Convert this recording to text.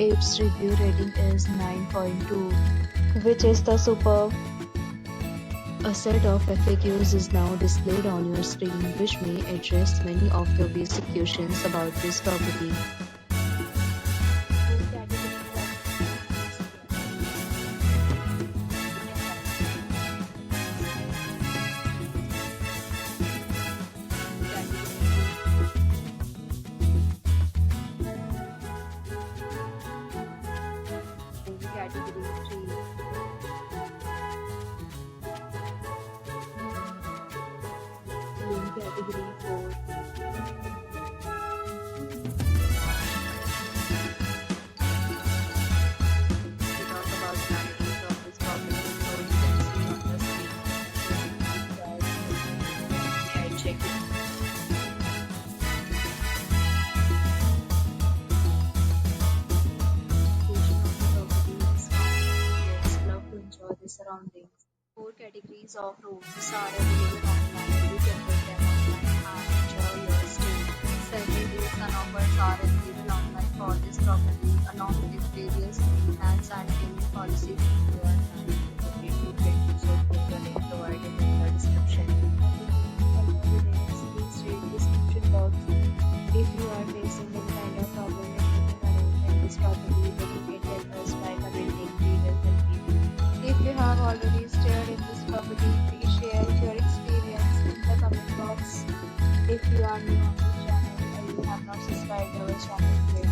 Its review rating is 9.2, which is the superb. A set of FAQs is now displayed on your screen, which may address many of your basic questions about this property. Category 4. We talk about the amenities of this property, so you can see on the screen. I check it. Location of the property is fine. Guests love to enjoy the surroundings. 4 categories of rooms are available online. You can book them online and enjoy your stay. Several deals and offers are available online for this property, along with various finance and payment policies. If you are planning to book it, you can use the link provided in the description. Please read the description box. If you are facing any kind of problem in booking this property, then you can help us by commenting. We will help you. If you have already stayed in this property, please share your experience in the comment box. If you are new on this channel or you have not subscribed our channel yet,